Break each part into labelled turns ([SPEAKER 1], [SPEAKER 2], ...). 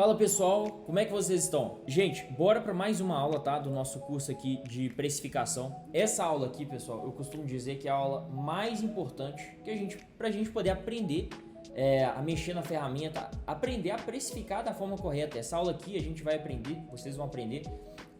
[SPEAKER 1] Fala pessoal, como é que vocês estão? Gente, bora para mais uma aula, tá? Do nosso curso aqui de precificação. Essa aula aqui, pessoal, eu costumo dizer que é a aula mais importante que pra gente poder aprender a mexer na ferramenta, aprender a precificar da forma correta. Essa aula aqui a gente vai aprender, vocês vão aprender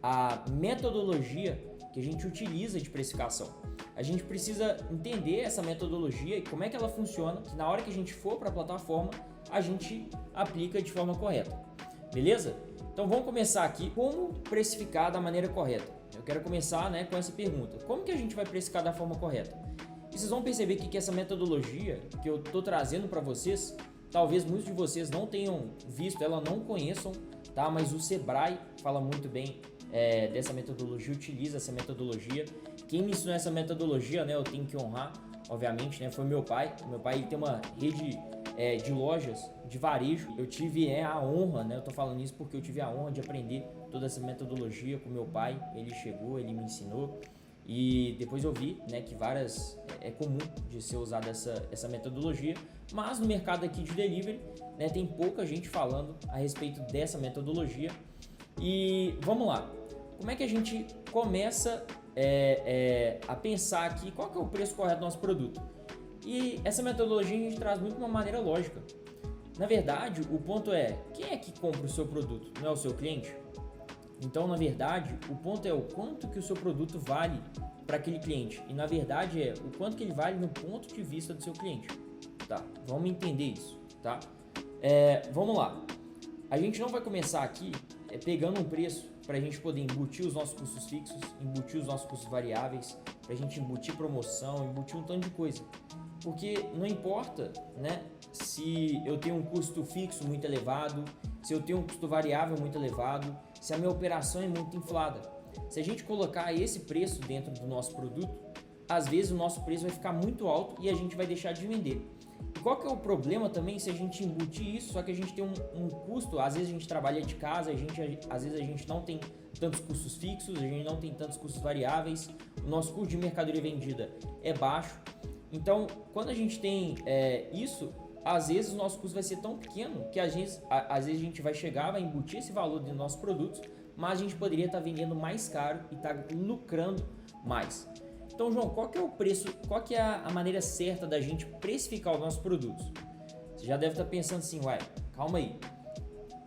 [SPEAKER 1] a metodologia que a gente utiliza de precificação. A gente precisa entender essa metodologia e como é que ela funciona, que na hora que a gente for para a plataforma, a gente aplica de forma correta. Beleza? Então vamos começar aqui como precificar da maneira correta. Eu quero começar com essa pergunta. Como que a gente vai precificar da forma correta? E vocês vão perceber que essa metodologia que eu estou trazendo para vocês, talvez muitos de vocês não tenham visto, ela não conheçam, tá? Mas o Sebrae fala muito bem dessa metodologia, utiliza essa metodologia. Quem me ensinou essa metodologia, eu tenho que honrar, obviamente, foi meu pai. Meu pai tem uma rede de lojas de varejo. Eu tive a honra, eu tô falando isso porque eu tive a honra de aprender toda essa metodologia com meu pai. Ele chegou, ele me ensinou e depois eu vi que várias é comum de ser usada essa metodologia, mas no mercado aqui de delivery tem pouca gente falando a respeito dessa metodologia. E vamos lá, como é que a gente começa a pensar aqui qual que é o preço correto do nosso produto? E essa metodologia a gente traz muito de uma maneira lógica. Na verdade, o ponto é, quem é que compra o seu produto? Não é o seu cliente? Então, na verdade, o ponto é o quanto que o seu produto vale para aquele cliente. E, na verdade, é o quanto que ele vale no ponto de vista do seu cliente. Tá? Vamos entender isso, tá? Vamos lá. A gente não vai começar aqui pegando um preço para a gente poder embutir os nossos custos fixos, embutir os nossos custos variáveis, para a gente embutir promoção, embutir um tanto de coisa. Porque não importa, se eu tenho um custo fixo muito elevado, se eu tenho um custo variável muito elevado, se a minha operação é muito inflada. Se a gente colocar esse preço dentro do nosso produto, às vezes o nosso preço vai ficar muito alto e a gente vai deixar de vender. E qual que é o problema também se a gente embutir isso, só que a gente tem um custo, às vezes a gente trabalha de casa, às vezes a gente não tem tantos custos fixos, a gente não tem tantos custos variáveis, o nosso custo de mercadoria vendida é baixo. Então, quando a gente tem isso, às vezes o nosso custo vai ser tão pequeno que às vezes a gente vai chegar, vai embutir esse valor dos nossos produtos, mas a gente poderia estar vendendo mais caro e estar lucrando mais. Então, João, qual que é o preço, qual que é a maneira certa da gente precificar os nossos produtos? Você já deve estar pensando assim, uai, calma aí.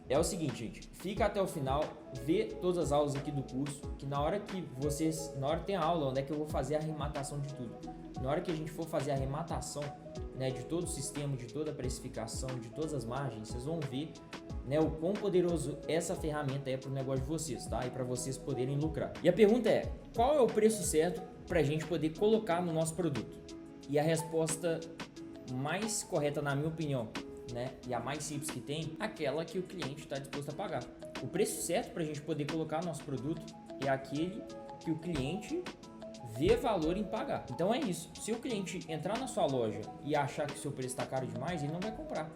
[SPEAKER 1] É o seguinte, gente, fica até o final, vê todas as aulas aqui do curso, que na hora que tem a aula, onde é que eu vou fazer a arrematação de tudo. Na hora que a gente for fazer a arrematação de todo o sistema, de toda a precificação, de todas as margens, vocês vão ver o quão poderoso essa ferramenta é para o negócio de vocês, tá? E para vocês poderem lucrar. E a pergunta é, qual é o preço certo para a gente poder colocar no nosso produto? E a resposta mais correta, na minha opinião, e a mais simples que tem, aquela que o cliente está disposto a pagar. O preço certo para a gente poder colocar no nosso produto é aquele que o cliente vê valor em pagar. Então é isso. Se o cliente entrar na sua loja e achar que o seu preço está caro demais, ele não vai comprar.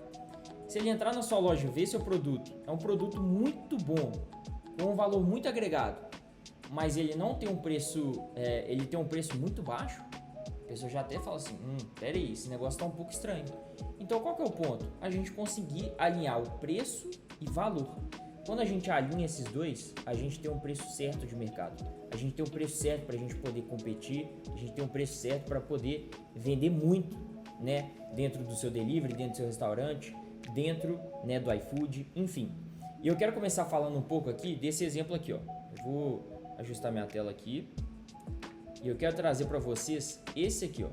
[SPEAKER 1] Se ele entrar na sua loja e ver seu produto, é um produto muito bom, com um valor muito agregado, mas ele não tem um preço, ele tem um preço muito baixo, a pessoa já até fala assim, peraí, esse negócio está um pouco estranho. Então qual que é o ponto? A gente conseguir alinhar o preço e valor. Quando a gente alinha esses dois, a gente tem um preço certo de mercado. A gente tem um preço certo para a gente poder competir, a gente tem um preço certo para poder vender muito, dentro do seu delivery, dentro do seu restaurante, dentro, do iFood, enfim. E eu quero começar falando um pouco aqui desse exemplo aqui, ó. Eu vou ajustar minha tela aqui e eu quero trazer para vocês esse aqui, ó.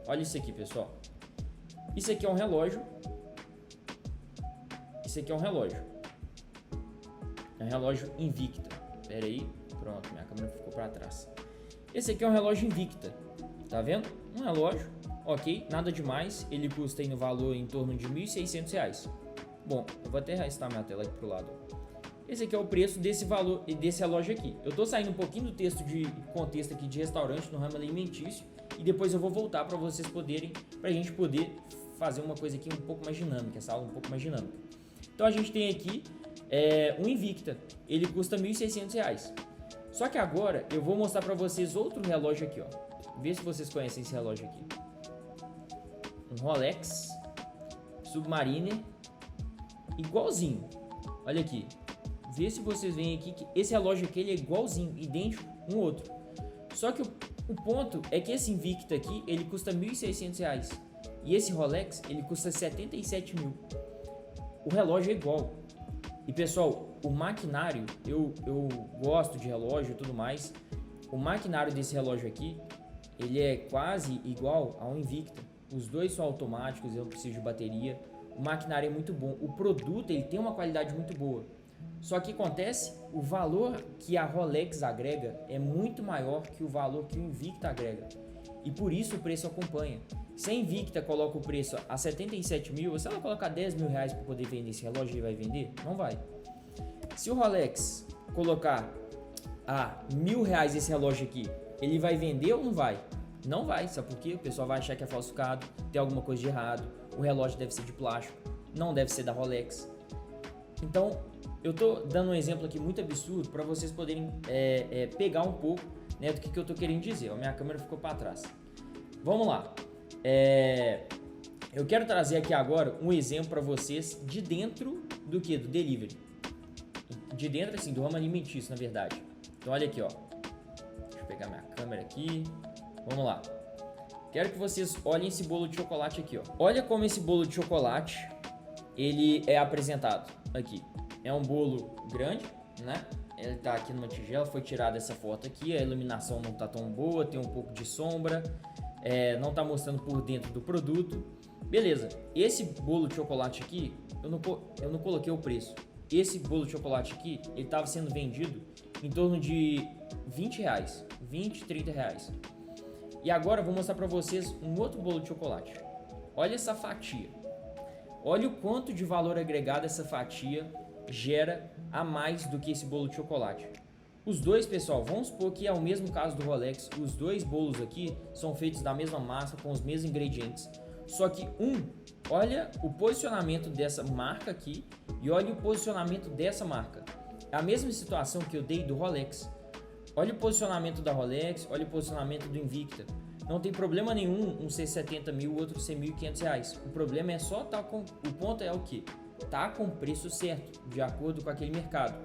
[SPEAKER 1] Olha isso aqui, pessoal. Isso aqui é um relógio. Isso aqui é um relógio. É um relógio Invicta. Pera aí, pronto, minha câmera ficou para trás. Esse aqui é um relógio Invicta, tá vendo? Um relógio, ok, nada demais. Ele custa aí no valor em torno de R$1.600. Bom, eu vou até arrastar minha tela aqui pro lado. Esse aqui é o preço desse valor e desse relógio aqui. Eu tô saindo um pouquinho do texto de contexto aqui de restaurante no ramo alimentício e depois eu vou voltar para vocês poderem, pra gente poder fazer uma coisa aqui um pouco mais dinâmica, essa aula um pouco mais dinâmica. Então a gente tem aqui um Invicta, ele custa R$1.600. Só que agora eu vou mostrar para vocês outro relógio aqui, ó. Vê se vocês conhecem esse relógio aqui. Um Rolex Submariner, igualzinho. Olha aqui. Vê se vocês veem aqui que esse relógio aqui ele é igualzinho, idêntico um outro. Só que o ponto é que esse Invicta aqui, ele custa R$ 1.600. E esse Rolex, ele custa 77 mil. O relógio é igual. E pessoal, o maquinário, eu gosto de relógio e tudo mais. O maquinário desse relógio aqui, ele é quase igual ao Invicta. Os dois são automáticos, eu não preciso de bateria. O maquinário é muito bom. O produto, ele tem uma qualidade muito boa. Só que acontece, o valor que a Rolex agrega é muito maior que o valor que o Invicta agrega. E por isso o preço acompanha. Se a Invicta coloca o preço a 77 mil, se ela colocar 10 mil reais para poder vender esse relógio, ele vai vender? Não vai. Se o Rolex colocar a R$ 1.000 esse relógio aqui, ele vai vender ou não vai? Não vai, sabe por quê? O pessoal vai achar que é falsificado, tem alguma coisa de errado, o relógio deve ser de plástico, não deve ser da Rolex. Então, eu tô dando um exemplo aqui muito absurdo para vocês poderem pegar um pouco, né, do que eu tô querendo dizer. A minha câmera ficou para trás. Vamos lá. Eu quero trazer aqui agora um exemplo para vocês de dentro do que? Do delivery. De dentro, assim, do ramo alimentício, na verdade. Então, olha aqui, ó. Deixa eu pegar minha câmera aqui. Vamos lá. Quero que vocês olhem esse bolo de chocolate aqui, ó. Olha como esse bolo de chocolate, ele é apresentado aqui. É um bolo grande, né? Ele tá aqui numa tigela, foi tirada essa foto aqui. A iluminação não tá tão boa, tem um pouco de sombra. Não tá mostrando por dentro do produto. Beleza, esse bolo de chocolate aqui, eu não coloquei o preço. Esse bolo de chocolate aqui, ele estava sendo vendido em torno de R$20, 20, 30 reais. E agora eu vou mostrar para vocês um outro bolo de chocolate. Olha essa fatia. Olha o quanto de valor agregado essa fatia gera a mais do que esse bolo de chocolate. Os dois, pessoal, vamos supor que é o mesmo caso do Rolex. Os dois bolos aqui são feitos da mesma massa, com os mesmos ingredientes. Só que olha o posicionamento dessa marca aqui e olha o posicionamento dessa marca. É a mesma situação que eu dei do Rolex. Olha o posicionamento da Rolex, olha o posicionamento do Invicta. Não tem problema nenhum um ser 70 mil, o outro ser R$1.500. O problema é só tá com... O ponto é o que? Tá com o preço certo, de acordo com aquele mercado.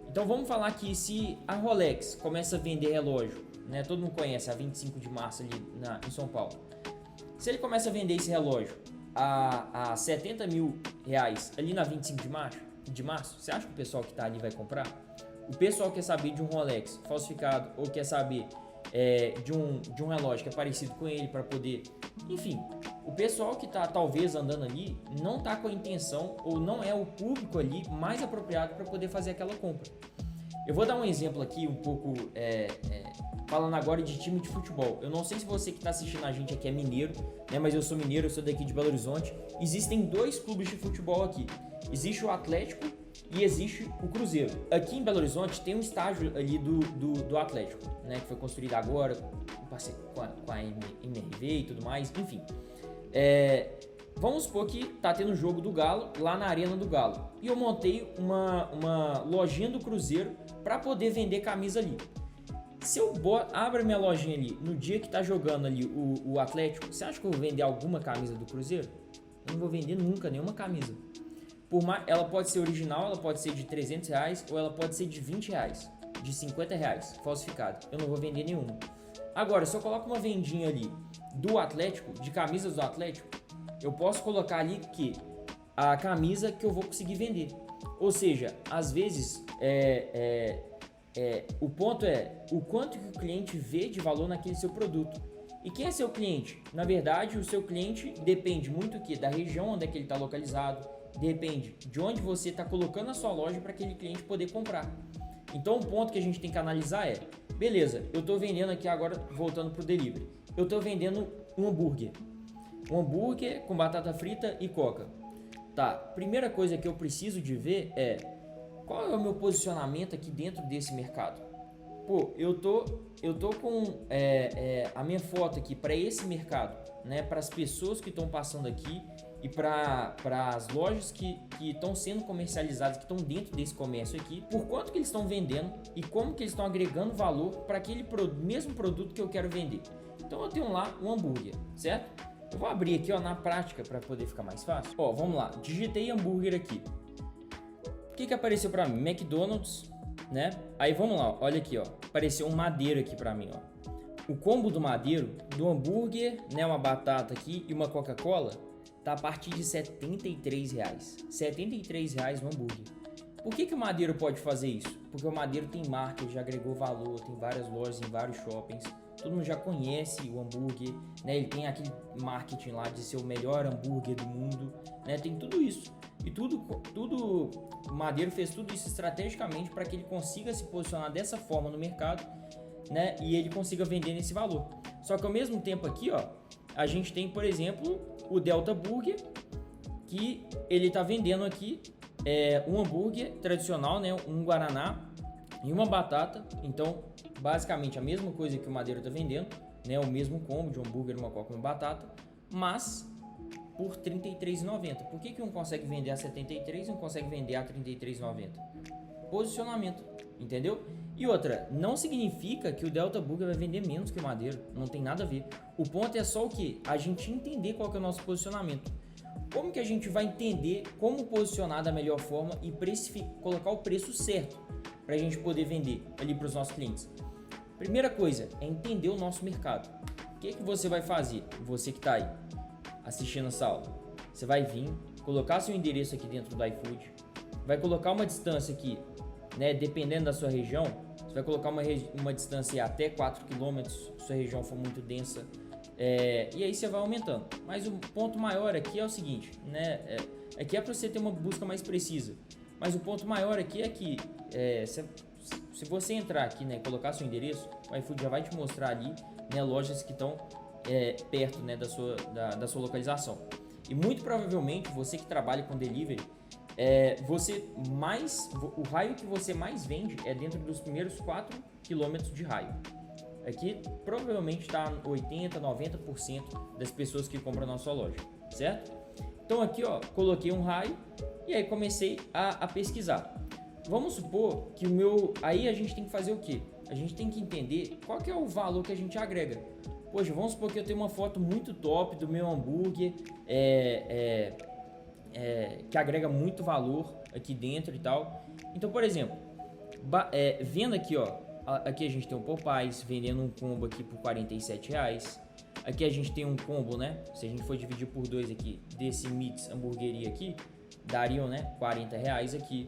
[SPEAKER 1] Então vamos falar que se a Rolex começa a vender relógio, né? Todo mundo conhece a 25 de março ali em São Paulo. Se ele começa a vender esse relógio a 70 mil reais ali na 25 de março, você acha que o pessoal que está ali vai comprar? O pessoal quer saber de um Rolex falsificado ou quer saber de um relógio que é parecido com ele para poder... Enfim, o pessoal que está talvez andando ali não está com a intenção ou não é o público ali mais apropriado para poder fazer aquela compra. Eu vou dar um exemplo aqui um pouco... falando agora de time de futebol. Eu não sei se você que está assistindo a gente aqui é mineiro, né? Mas eu sou mineiro, eu sou daqui de Belo Horizonte. Existem dois clubes de futebol aqui. Existe o Atlético e existe o Cruzeiro. Aqui em Belo Horizonte tem um estádio ali do Atlético, né? Que foi construído agora com a MRV e tudo mais, enfim. Vamos supor que tá tendo o jogo do Galo lá na Arena do Galo. E eu montei uma lojinha do Cruzeiro para poder vender camisa ali. Se eu abro minha lojinha ali no dia que tá jogando ali o Atlético, você acha que eu vou vender alguma camisa do Cruzeiro? Eu não vou vender nunca nenhuma camisa. Ela pode ser original, ela pode ser de 300 reais ou ela pode ser de 20 reais, de 50 reais, falsificado. Eu não vou vender nenhuma. Agora, se eu coloco uma vendinha ali do Atlético, de camisas do Atlético, eu posso colocar ali que a camisa que eu vou conseguir vender. Ou seja, às vezes o ponto é o quanto que o cliente vê de valor naquele seu produto. E quem é seu cliente? Na verdade, o seu cliente depende muito da região onde é que ele está localizado, depende de onde você está colocando a sua loja para aquele cliente poder comprar. Então, o ponto que a gente tem que analisar beleza, eu estou vendendo aqui agora, voltando para o delivery, eu estou vendendo um hambúrguer com batata frita e coca. Tá, primeira coisa que eu preciso de ver qual é o meu posicionamento aqui dentro desse mercado. Pô, eu tô com a minha foto aqui para esse mercado, né? Para as pessoas que estão passando aqui e para as lojas que estão sendo comercializadas, que estão dentro desse comércio aqui, por quanto que eles estão vendendo e como que eles estão agregando valor para aquele mesmo produto que eu quero vender. Então eu tenho lá um hambúrguer, certo? Eu vou abrir aqui na prática para poder ficar mais fácil. Vamos lá, digitei hambúrguer aqui. que apareceu para mim? McDonald's, né? Aí vamos lá, olha aqui, ó. Apareceu um madeiro aqui para mim, ó. O combo do madeiro, do hambúrguer, né, uma batata aqui e uma Coca-Cola, tá a partir de R$ 73. R$ 73 o hambúrguer. Por que o madeiro pode fazer isso? Porque o madeiro tem marca, já agregou valor, tem várias lojas em vários shoppings. Todo mundo já conhece o hambúrguer, né? Ele tem aquele marketing lá de ser o melhor hambúrguer do mundo, né? Tem tudo isso. E tudo o Madeiro fez tudo isso estrategicamente para que ele consiga se posicionar dessa forma no mercado, né? E ele consiga vender nesse valor. Só que ao mesmo tempo aqui, ó, a gente tem, por exemplo, o Delta Burger, que ele tá vendendo aqui um hambúrguer tradicional, né? Um guaraná e uma batata. Então, basicamente a mesma coisa que o Madeiro tá vendendo, né? O mesmo combo de um hambúrguer, uma coca e uma batata, mas por R$ 33,90. Por que um consegue vender a R$ 73 e um consegue vender a R$ 33,90? Posicionamento, entendeu? E outra, não significa que o Delta Burger vai vender menos que o Madeiro, não tem nada a ver. O ponto é só o que? A gente entender qual que é o nosso posicionamento. Como que a gente vai entender como posicionar da melhor forma e colocar o preço certo para a gente poder vender ali para os nossos clientes? Primeira coisa é entender o nosso mercado. O que você vai fazer? Você que está aí assistindo essa aula, você vai vir, colocar seu endereço aqui dentro do iFood, vai colocar uma distância aqui, né, dependendo da sua região, você vai colocar uma distância até 4 km, se sua região for muito densa, e aí você vai aumentando. Mas o ponto maior aqui é o seguinte, né, aqui é para você ter uma busca mais precisa, mas o ponto maior aqui é que se você entrar aqui, né, colocar seu endereço, o iFood já vai te mostrar ali, né, lojas que estão perto, né, da sua localização. E muito provavelmente você que trabalha com delivery, o raio que você mais vende é dentro dos primeiros 4 km de raio. Aqui provavelmente está 80, 90% das pessoas que compram na sua loja, certo? Então aqui, ó, coloquei um raio e aí comecei a pesquisar. Vamos supor que aí a gente tem que fazer o quê? A gente tem que entender qual que é o valor que a gente agrega. Poxa, vamos supor que eu tenho uma foto muito top do meu hambúrguer, que agrega muito valor aqui dentro e tal. Então, por exemplo, vendo aqui, ó, aqui a gente tem um Popeyes vendendo um combo aqui por R$ 47. Aqui a gente tem um combo, né? Se a gente for dividir por 2 aqui, desse Mix Hamburgueria aqui, dariam, né, R$ 40 aqui,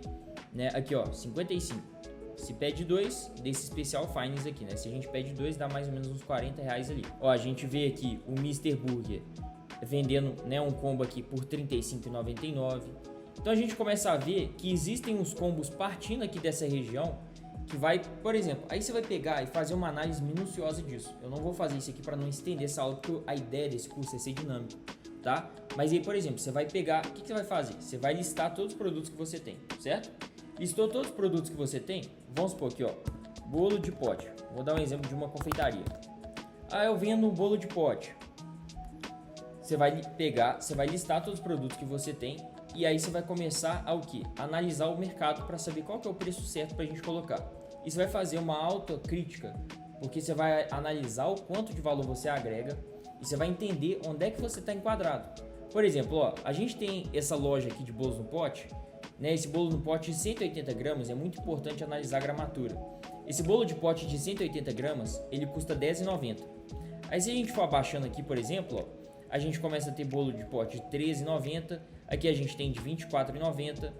[SPEAKER 1] né? Aqui, ó, 55. Se pede 2, desse especial Finest aqui, né? Se a gente pede 2, dá mais ou menos uns R$ 40 ali. Ó, a gente vê aqui o Mr. Burger vendendo, né, um combo aqui por R$ 35,99. Então a gente começa a ver que existem uns combos partindo aqui dessa região que vai, por exemplo, aí você vai pegar e fazer uma análise minuciosa disso. Eu não vou fazer isso aqui para não estender essa aula, porque a ideia desse curso é ser dinâmico, tá? Mas aí, por exemplo, você vai pegar, o que você vai fazer? Você vai listar todos os produtos que você tem, certo? Listou todos os produtos que você tem, vamos supor aqui, ó, bolo de pote. Vou dar um exemplo de uma confeitaria. Eu vendo um bolo de pote. Você vai pegar, você vai listar todos os produtos que você tem e aí você vai começar a o quê? Analisar o mercado para saber qual que é o preço certo para a gente colocar. E você vai fazer uma autocrítica, porque você vai analisar o quanto de valor você agrega e você vai entender onde é que você está enquadrado. Por exemplo, ó, a gente tem essa loja aqui de bolos no pote, né? Esse bolo no pote de 180 gramas, é muito importante analisar a gramatura. Esse bolo de pote de 180 gramas, ele custa R$10,90. Aí se a gente for abaixando aqui, por exemplo, ó, a gente começa a ter bolo de pote de R$13,90, aqui a gente tem de R$24,90.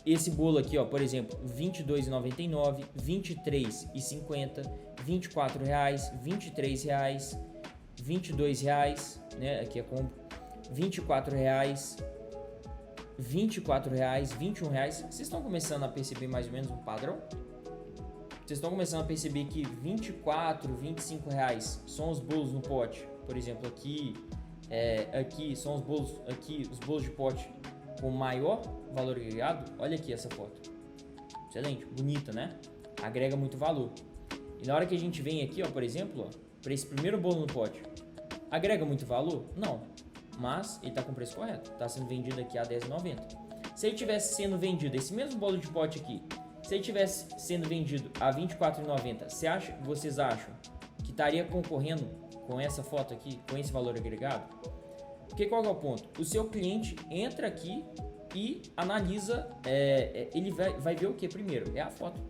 [SPEAKER 1] Esse bolo aqui, ó, por exemplo, R$22,99, R$23,50, R$24, R$23, R$22, né? Aqui é combo, R$24, R$24, R$21. Vocês estão começando a perceber mais ou menos um padrão? Vocês estão começando a perceber que R$24, R$25 são os bolos no pote. Por exemplo, aqui são os bolos de pote com maior valor agregado. Olha aqui essa foto. Excelente, bonita, né? Agrega muito valor. E na hora que a gente vem aqui, ó, por exemplo, para esse primeiro bolo no pote, agrega muito valor? Não. Mas ele está com o preço correto. Está sendo vendido aqui a R$10,90. Se ele tivesse sendo vendido, esse mesmo bolo de pote aqui, se ele tivesse sendo vendido a R$24,90, vocês acham que estaria concorrendo com essa foto aqui, com esse valor agregado? Porque qual é o ponto? O seu cliente entra aqui e analisa, ele vai ver o que primeiro? É a foto.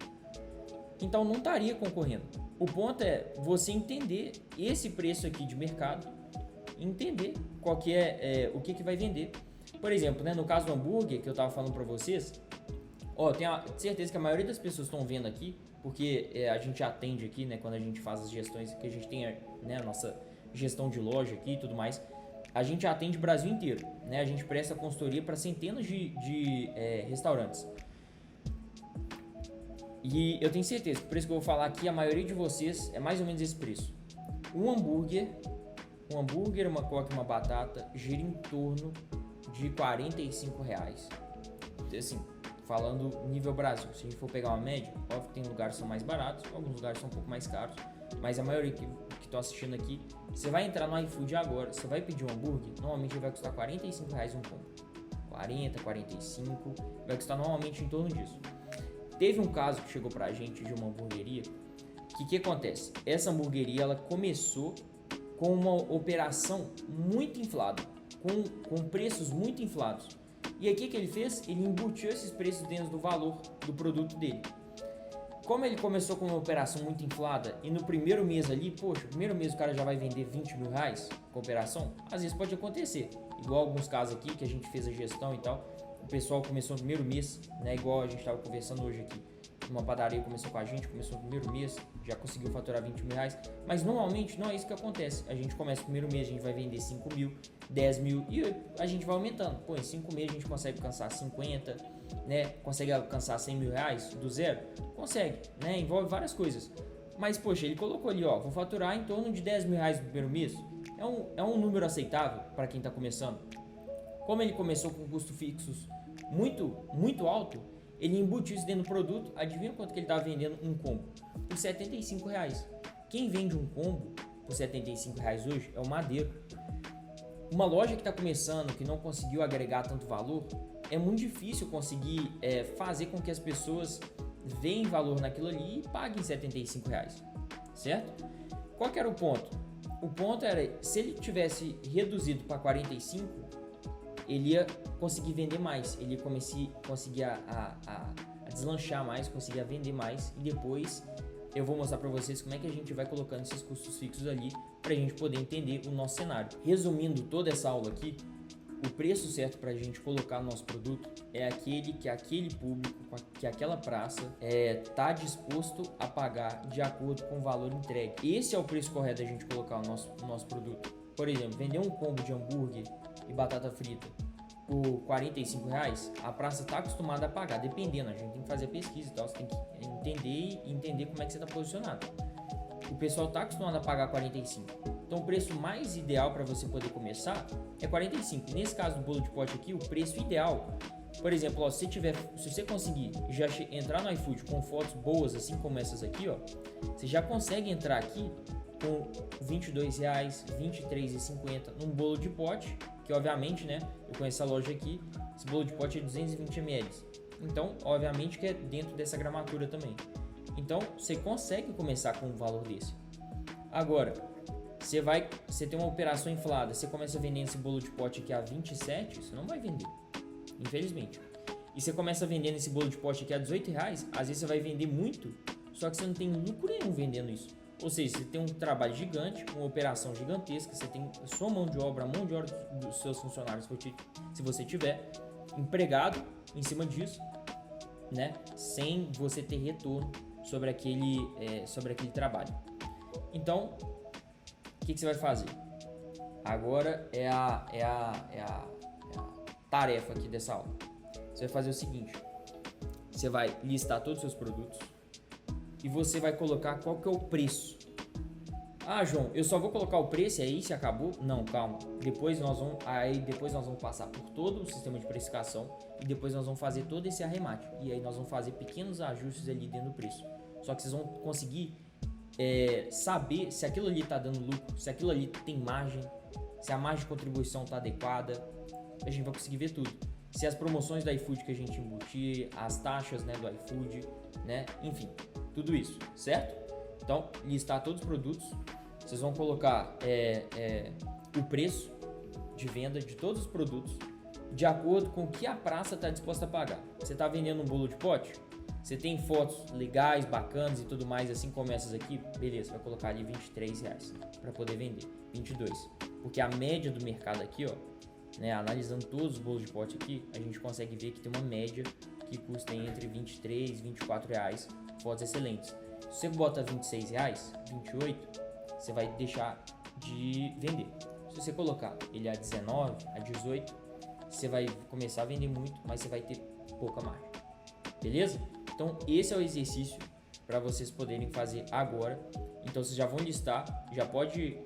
[SPEAKER 1] Então não estaria concorrendo. O ponto é você entender esse preço aqui de mercado, entender qual que o que vai vender. Por exemplo, né, no caso do hambúrguer que eu estava falando para vocês, tenho certeza que a maioria das pessoas estão vendo aqui, porque a gente atende aqui, né, quando a gente faz as gestões, que a gente tem, né, a nossa gestão de loja aqui e tudo mais, a gente atende o Brasil inteiro, né, a gente presta consultoria para centenas de restaurantes. E eu tenho certeza que o preço que eu vou falar aqui, a maioria de vocês é mais ou menos esse preço. Um hambúrguer, uma coca e uma batata gira em torno de R$45. Assim, falando nível Brasil, se a gente for pegar uma média, óbvio que tem lugares que são mais baratos, alguns lugares são um pouco mais caros, mas a maioria que estou assistindo aqui, você vai entrar no iFood agora, você vai pedir um hambúrguer, normalmente ele vai custar R$45 um combo. 40, 45, vai custar normalmente em torno disso. Teve um caso que chegou pra gente de uma hamburgueria, que acontece? Essa hamburgueria, ela começou com uma operação muito inflada, com preços muito inflados. E aí o que ele fez? Ele embutiu esses preços dentro do valor do produto dele. Como ele começou com uma operação muito inflada e no primeiro mês ali, poxa, no primeiro mês o cara já vai vender R$20 mil com a operação, às vezes pode acontecer. Igual alguns casos aqui que a gente fez a gestão e tal, o pessoal começou no primeiro mês, né? Igual a gente estava conversando hoje aqui. Uma padaria começou com a gente, começou no primeiro mês, já conseguiu faturar R$20 mil. Mas normalmente não é isso que acontece. A gente começa no primeiro mês, a gente vai vender 5 mil, 10 mil e a gente vai aumentando. Pô, em 5 meses a gente consegue alcançar 50, né? Consegue alcançar R$100 mil do zero? Consegue, né? Envolve várias coisas. Mas, poxa, ele colocou ali, vou faturar em torno de R$10 mil no primeiro mês. É um número aceitável para quem está começando. Como ele começou com custos fixos muito, muito alto, ele embutiu isso dentro do produto. Adivinha quanto que ele estava vendendo um combo? Por R$75. Quem vende um combo por R$75 hoje é o Madeiro. Uma loja que está começando, que não conseguiu agregar tanto valor, é muito difícil conseguir fazer com que as pessoas vejam valor naquilo ali e paguem R$75, certo? Qual que era o ponto? O ponto era, se ele tivesse reduzido para 45, ele ia conseguir vender mais, ele ia conseguir a deslanchar mais, conseguir a vender mais, e depois eu vou mostrar para vocês como é que a gente vai colocando esses custos fixos ali para a gente poder entender o nosso cenário. Resumindo toda essa aula aqui, o preço certo para a gente colocar no nosso produto é aquele que aquele público, que aquela praça está disposto a pagar de acordo com o valor entregue. Esse é o preço correto da gente colocar o nosso produto. Por exemplo, vender um combo de hambúrguer e batata frita por R$45, a praça está acostumada a pagar, dependendo, a gente tem que fazer pesquisa e tal, você tem que entender como é que você está posicionado. O pessoal está acostumado a pagar 45, então o preço mais ideal para você poder começar é 45. Nesse caso do bolo de pote aqui, o preço ideal, por exemplo, se você conseguir já entrar no iFood com fotos boas, assim como essas aqui, você já consegue entrar aqui com R$22, R$23,50 num bolo de pote, que obviamente, né, eu conheço a loja aqui, esse bolo de pote é 220 ml, então obviamente que é dentro dessa gramatura também. Então você consegue começar com um valor desse. Agora, você tem uma operação inflada, você começa vendendo esse bolo de pote aqui a 27, você não vai vender, infelizmente. E você começa vendendo esse bolo de pote aqui a R$18, às vezes você vai vender muito, só que você não tem lucro nenhum vendendo isso. Ou seja, você tem um trabalho gigante, uma operação gigantesca, você tem sua mão de obra, a mão de obra dos seus funcionários, se você tiver empregado em cima disso, né, sem você ter retorno sobre aquele trabalho. Então, o que você vai fazer? Agora é a tarefa aqui dessa aula. Você vai fazer o seguinte: você vai listar todos os seus produtos e você vai colocar qual que é o preço. Ah, João, eu só vou colocar o preço e aí se acabou? Não, calma. Depois nós vamos passar por todo o sistema de precificação e depois nós vamos fazer todo esse arremate. E aí nós vamos fazer pequenos ajustes ali dentro do preço. Só que vocês vão conseguir saber se aquilo ali está dando lucro, se aquilo ali tem margem, se a margem de contribuição está adequada. A gente vai conseguir ver tudo. Se as promoções do iFood que a gente embutir, as taxas, né, do iFood, né, enfim, tudo isso, certo? Então, listar todos os produtos, vocês vão colocar o preço de venda de todos os produtos, de acordo com o que a praça está disposta a pagar. Você está vendendo um bolo de pote? Você tem fotos legais, bacanas e tudo mais, assim como essas aqui? Beleza, vai colocar ali R$23 para poder vender, 22. Porque a média do mercado aqui, ó, né, analisando todos os bolos de pote aqui, a gente consegue ver que tem uma média que custa entre R$23 e R$24, fotos excelentes. Se você bota R$26, R$28, você vai deixar de vender. Se você colocar ele a 19, a 18, você vai começar a vender muito, mas você vai ter pouca margem. Beleza? Então esse é o exercício para vocês poderem fazer agora. Então vocês já vão listar, já pode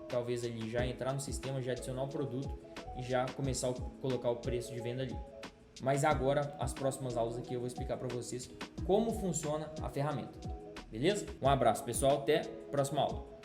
[SPEAKER 1] talvez ali já entrar no sistema, já adicionar o produto e já começar a colocar o preço de venda ali. Mas agora, as próximas aulas aqui eu vou explicar para vocês como funciona a ferramenta. Beleza? Um abraço, pessoal, até a próxima aula.